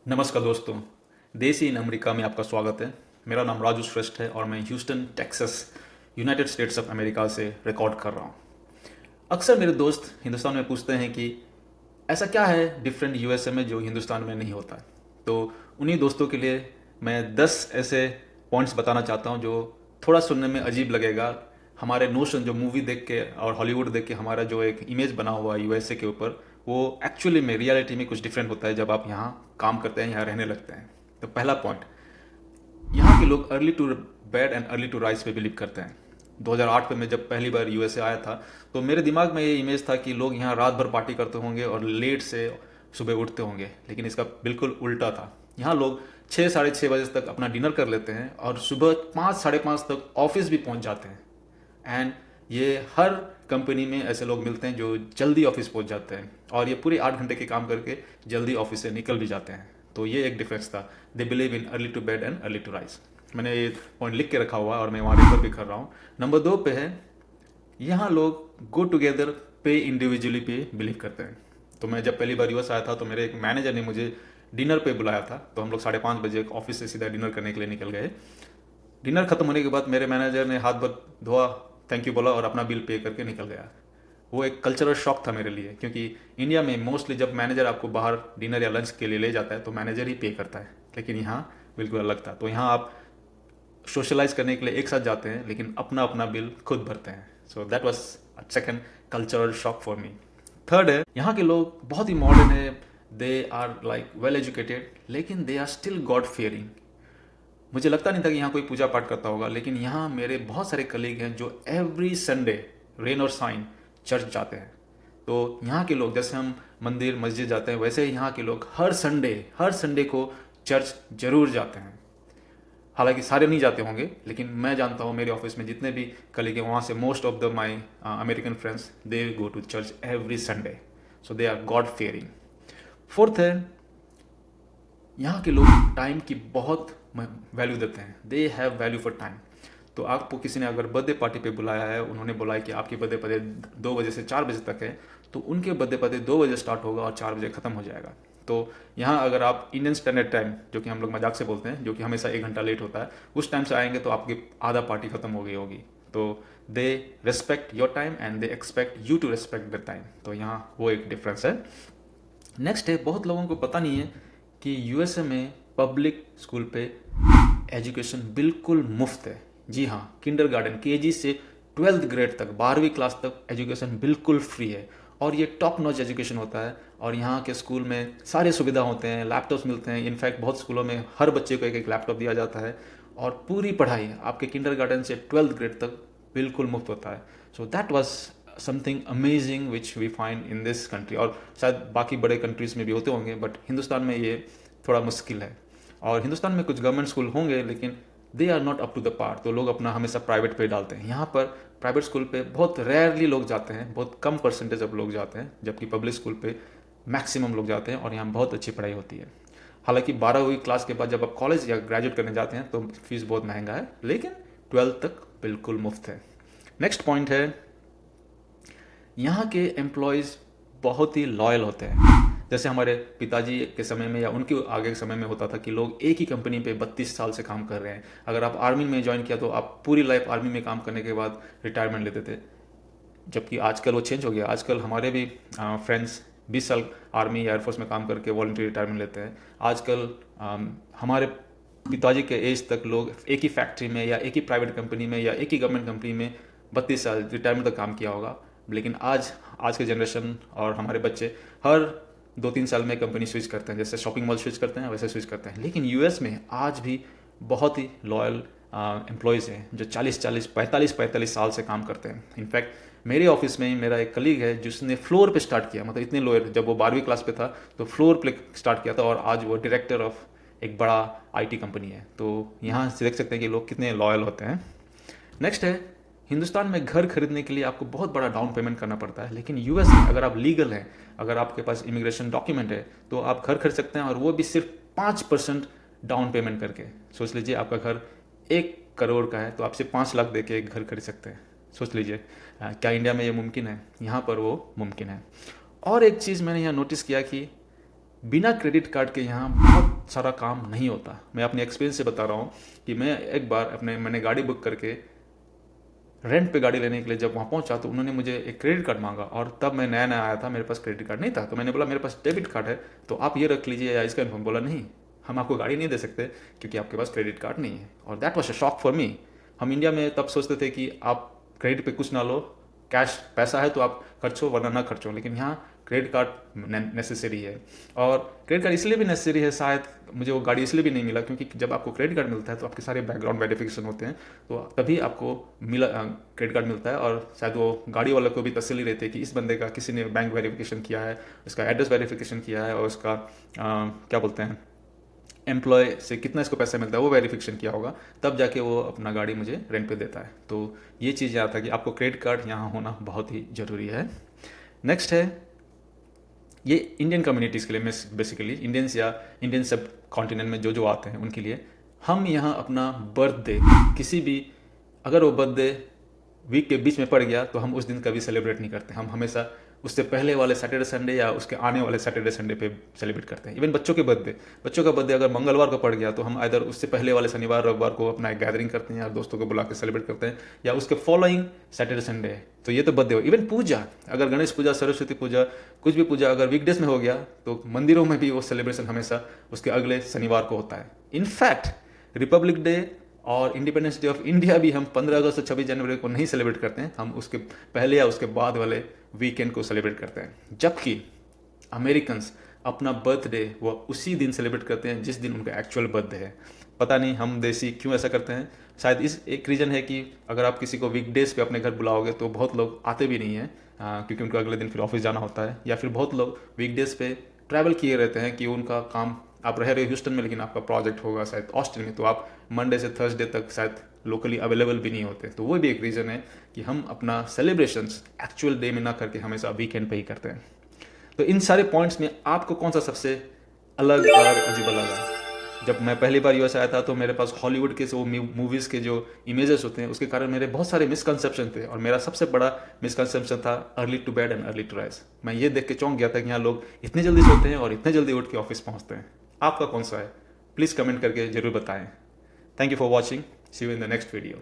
नमस्कार दोस्तों। देसी इन अमेरिका में आपका स्वागत है। मेरा नाम राजू श्रेष्ठ है और मैं Houston Texas United states of America से रिकॉर्ड कर रहा हूँ। अक्सर मेरे दोस्त हिंदुस्तान में पूछते हैं कि ऐसा क्या है डिफरेंट यूएसए में जो हिंदुस्तान में नहीं होता। तो उन्हीं दोस्तों के लिए मैं 10 ऐसे पॉइंट्स बताना चाहता हूँ जो थोड़ा सुनने में अजीब लगेगा। हमारे नोशन जो मूवी देख के और हॉलीवुड देख के हमारा जो एक इमेज बना हुआ है यूएसए के ऊपर, वो एक्चुअली में रियलिटी में कुछ डिफरेंट होता है जब आप यहाँ काम करते हैं, यहाँ रहने लगते हैं। तो पहला पॉइंट, यहाँ के लोग early to bed and early to rise पे बिलीव करते हैं। 2008 में मैं जब पहली बार यूएसए आया था तो मेरे दिमाग में ये इमेज था कि लोग यहाँ रात भर पार्टी करते होंगे और लेट से सुबह उठते होंगे, लेकिन इसका बिल्कुल उल्टा था। यहाँ लोग 6 साढ़े 6 बजे तक अपना डिनर कर लेते हैं और सुबह 5 साढ़े 5 तक ऑफिस भी पहुँच जाते हैं। एंड ये हर कंपनी में ऐसे लोग मिलते हैं जो जल्दी ऑफिस पहुंच जाते हैं और ये पूरे 8 घंटे के काम करके जल्दी ऑफिस से निकल भी जाते हैं। तो ये एक डिफरेंस था। They believe in early to bed and early to rise. मैंने ये पॉइंट लिख के रखा हुआ है और मैं वहाँ रेफर भी कर रहा हूँ। नंबर 2 पे है, यहाँ लोग गो टुगेदर पे इंडिविजुअली पे बिलीव करते हैं। तो मैं जब पहली बार यूएस आया था तो मेरे एक मैनेजर ने मुझे डिनर पे बुलाया था। तो हम लोग 5:30 बजे ऑफिस से सीधा डिनर करने के लिए निकल गए। डिनर खत्म होने के बाद मेरे मैनेजर ने हाथ भर धोआ, थैंक यू बोला और अपना बिल पे करके निकल गया। वो एक कल्चरल शॉक था मेरे लिए, क्योंकि इंडिया में मोस्टली जब मैनेजर आपको बाहर डिनर या लंच के लिए ले जाता है तो मैनेजर ही पे करता है, लेकिन यहाँ बिल्कुल अलग था। तो यहाँ आप सोशलाइज करने के लिए एक साथ जाते हैं लेकिन अपना अपना बिल खुद भरते हैं। So that was second cultural shock for me. Third है, यहाँ के लोग बहुत ही मॉडर्न है, they are like well educated, लेकिन they are still god fearing. मुझे लगता नहीं था कि यहाँ कोई पूजा पाठ करता होगा, लेकिन यहाँ मेरे बहुत सारे कलीग हैं जो एवरी संडे रेन और साइन चर्च जाते हैं। तो यहाँ के लोग, जैसे हम मंदिर मस्जिद जाते हैं, वैसे ही यहाँ के लोग हर संडे को चर्च जरूर जाते हैं। हालांकि सारे नहीं जाते होंगे, लेकिन मैं जानता हूँ मेरे ऑफिस में जितने भी कलीग हैं वहाँ से most of the my American friends they go to church every Sunday. So they are God fearing. Fourth है, यहाँ के लोग टाइम की बहुत वैल्यू देते हैं। They have value for time. तो आपको किसी ने अगर बर्थडे पार्टी पे बुलाया है, उन्होंने बोला है कि आपकी बर्थडे पार्टी 2 बजे से 4 बजे तक है, तो उनके बर्थडे पार्टी 2 बजे स्टार्ट होगा और 4 बजे ख़त्म हो जाएगा। तो यहाँ अगर आप इंडियन स्टैंडर्ड टाइम, जो कि हम लोग मजाक से बोलते हैं, जो कि हमेशा 1 घंटा लेट होता है, उस टाइम से आएंगे तो आपकी आधा पार्टी खत्म हो गई होगी। तो they respect your time and they expect you to respect the time. तो यहाँ वो एक डिफरेंस है। नेक्स्ट है, बहुत लोगों को पता नहीं है कि यूएसए में पब्लिक स्कूल पे एजुकेशन बिल्कुल मुफ्त है। जी हाँ, किंडरगार्टन केजी से 12th ग्रेड तक, 12वीं क्लास तक एजुकेशन बिल्कुल फ्री है और ये टॉप नॉच एजुकेशन होता है। और यहाँ के स्कूल में सारे सुविधा होते हैं, लैपटॉप्स मिलते हैं। इनफैक्ट बहुत स्कूलों में हर बच्चे को एक एक लैपटॉप दिया जाता है और पूरी पढ़ाई आपके किंडरगार्टन से 12th ग्रेड तक बिल्कुल मुफ्त होता है। So that was something amazing which we find in this country. और शायद बाकी बड़े कंट्रीज़ में भी होते होंगे, बट हिंदुस्तान में ये थोड़ा मुश्किल है। और हिंदुस्तान में कुछ गवर्नमेंट स्कूल होंगे लेकिन they are not up to the par, तो लोग अपना हमेशा प्राइवेट पे डालते हैं। यहाँ पर प्राइवेट स्कूल पे बहुत रेयरली लोग जाते हैं, बहुत कम परसेंटेज ऑफ लोग जाते हैं, जबकि पब्लिक स्कूल पे मैक्सिमम लोग जाते हैं और यहाँ बहुत अच्छी पढ़ाई होती है। हालांकि 12वीं क्लास के बाद जब आप कॉलेज या ग्रेजुएट करने जाते हैं तो फीस बहुत महंगा है, लेकिन 12th तक बिल्कुल मुफ्त है। नेक्स्ट पॉइंट है, यहाँ के एम्प्लॉयज़ बहुत ही लॉयल होते हैं। जैसे हमारे पिताजी के समय में या उनके आगे के समय में होता था कि लोग एक ही कंपनी पे 32 साल से काम कर रहे हैं। अगर आप आर्मी में ज्वाइन किया तो आप पूरी लाइफ आर्मी में काम करने के बाद रिटायरमेंट लेते थे, जबकि आजकल वो चेंज हो गया। आजकल हमारे भी फ्रेंड्स 20 साल आर्मी या एयरफोर्स में काम करके वॉलंटरी रिटायरमेंट लेते हैं। आजकल हमारे पिताजी के एज तक लोग एक ही फैक्ट्री में या एक ही प्राइवेट कंपनी में या एक ही गवर्नमेंट कंपनी में 32 साल रिटायरमेंट तक काम किया होगा। लेकिन आज के जनरेशन और हमारे बच्चे हर 2-3 साल में कंपनी स्विच करते हैं। जैसे शॉपिंग मॉल स्विच करते हैं वैसे स्विच करते हैं। लेकिन यूएस में आज भी बहुत ही लॉयल एम्प्लॉयज़ हैं जो 40-40, 45-45 साल से काम करते हैं। इनफैक्ट मेरे ऑफिस में ही मेरा एक कलीग है जिसने फ्लोर पे स्टार्ट किया, मतलब इतने लोअर, जब वो 12वीं क्लास पे था तो फ्लोर पे स्टार्ट किया था और आज वो डायरेक्टर ऑफ एक बड़ा आईटी कंपनी है। तो यहाँ से देख सकते हैं कि लोग कितने लॉयल होते हैं। नेक्स्ट है, हिंदुस्तान में घर खरीदने के लिए आपको बहुत बड़ा डाउन पेमेंट करना पड़ता है, लेकिन यूएस में अगर आप लीगल हैं, अगर आपके पास इमिग्रेशन डॉक्यूमेंट है, तो आप घर खरीद सकते हैं और वो भी सिर्फ 5% डाउन पेमेंट करके। सोच लीजिए आपका घर 1 करोड़ का है तो आप सिर्फ 5 लाख दे के एक घर खरीद सकते हैं। सोच लीजिए क्या इंडिया में ये मुमकिन है? यहाँ पर वो मुमकिन है। और एक चीज़ मैंने यहाँ नोटिस किया कि बिना क्रेडिट कार्ड के यहाँ बहुत बहुत सारा काम नहीं होता। मैं अपने एक्सपीरियंस से बता रहा हूँ कि मैं एक बार मैंने गाड़ी बुक करके रेंट पे गाड़ी लेने के लिए जब वहाँ पहुँचा तो उन्होंने मुझे एक क्रेडिट कार्ड मांगा, और तब मैं नया नया आया था, मेरे पास क्रेडिट कार्ड नहीं था। तो मैंने बोला मेरे पास डेबिट कार्ड है, तो आप ये रख लीजिए या इसका इन्फॉर्म। बोला नहीं, हम आपको गाड़ी नहीं दे सकते क्योंकि आपके पास क्रेडिट कार्ड नहीं है। और that was a shock for मी। हम इंडिया में तब सोचते थे कि आप क्रेडिट पे कुछ ना लो, कैश पैसा है तो आप खर्चो वरना ना खर्चो, लेकिन यहाँ क्रेडिट कार्ड नेसेसरी है। और क्रेडिट कार्ड इसलिए भी नेसेसरी है, शायद मुझे वो गाड़ी इसलिए भी नहीं मिला क्योंकि जब आपको क्रेडिट कार्ड मिलता है तो आपके सारे बैकग्राउंड वेरिफिकेशन होते हैं, तो तभी आपको मिला क्रेडिट कार्ड मिलता है। और शायद वो गाड़ी वाले को भी तसल्ली रहती है कि इस बंदे का किसी ने बैंक वेरिफिकेशन किया है, उसका एड्रेस वेरिफिकेशन किया है, और उसका क्या बोलते हैं एम्प्लॉय से कितना इसको पैसा मिलता है वो वेरिफिकेशन किया होगा, तब जाके वो अपना गाड़ी मुझे रेंट पे देता है। तो ये चीज़ याद था कि आपको क्रेडिट कार्ड यहाँ होना बहुत ही ज़रूरी है। नेक्स्ट है, ये इंडियन कम्युनिटीज़ के लिए, बेसिकली इंडियंस या इंडियन सब कॉन्टिनेंट में जो जो आते हैं उनके लिए, हम यहाँ अपना बर्थडे किसी भी, अगर वो बर्थडे वीक के बीच में पड़ गया तो हम उस दिन कभी सेलिब्रेट नहीं करते। हम हमेशा उससे पहले वाले सैटरडे संडे या उसके आने वाले सैटरडे संडे पे सेलिब्रेट करते हैं। इवन बच्चों का बर्थडे अगर मंगलवार को पड़ गया तो हम इधर उससे पहले वाले शनिवार रविवार को अपना एक गैदरिंग करते हैं या दोस्तों को बुला के सेलिब्रेट करते हैं, या उसके फॉलोइंग सैटरडे संडे है। तो ये तो बर्थडे हो। इवन पूजा, अगर गणेश पूजा, सरस्वती पूजा, कुछ भी पूजा अगर वीकडेज में हो गया तो मंदिरों में भी वो सेलिब्रेशन हमेशा उसके अगले शनिवार को होता है। इनफैक्ट रिपब्लिक डे और इंडिपेंडेंस डे ऑफ इंडिया भी हम 15 अगस्त और 26 जनवरी को नहीं सेलिब्रेट करते हैं, हम उसके पहले या उसके बाद वाले वीकेंड को सेलिब्रेट करते हैं। जबकि अमेरिकन्स अपना बर्थडे वो उसी दिन सेलिब्रेट करते हैं जिस दिन उनका एक्चुअल बर्थडे है। पता नहीं हम देसी क्यों ऐसा करते हैं। शायद इस एक रीज़न है कि अगर आप किसी को वीकडेज पे अपने घर बुलाओगे तो बहुत लोग आते भी नहीं हैं, क्योंकि उनको अगले दिन फिर ऑफिस जाना होता है, या फिर बहुत लोग वीकडेज पे ट्रैवल किए रहते हैं कि उनका काम, आप रह रहे हो ह्यूस्टन में लेकिन आपका प्रोजेक्ट होगा शायद ऑस्टिन में, तो आप मंडे से थर्सडे तक शायद लोकली अवेलेबल भी नहीं होते। तो वो भी एक रीज़न है कि हम अपना सेलिब्रेशंस एक्चुअल डे में ना करके हमेशा वीकेंड पे ही करते हैं। तो इन सारे पॉइंट्स में आपको कौन सा सबसे अलग और अजीब लगा? जब मैं पहली बार यूएस आया था तो मेरे पास हॉलीवुड के वो मूवीज़ के जो इमेजेस होते हैं उसके कारण मेरे बहुत सारे मिसकंसेप्शन थे, और मेरा सबसे बड़ा मिसकंसेप्शन था early to bed and early to rise. मैं ये देख के चौंक गया था कि यहाँ लोग इतने जल्दी सोते हैं और इतने जल्दी उठ के ऑफिस पहुँचते हैं। आपका कौन सा है? प्लीज़ कमेंट करके ज़रूर बताएं। Thank you for watching, see you in the next video.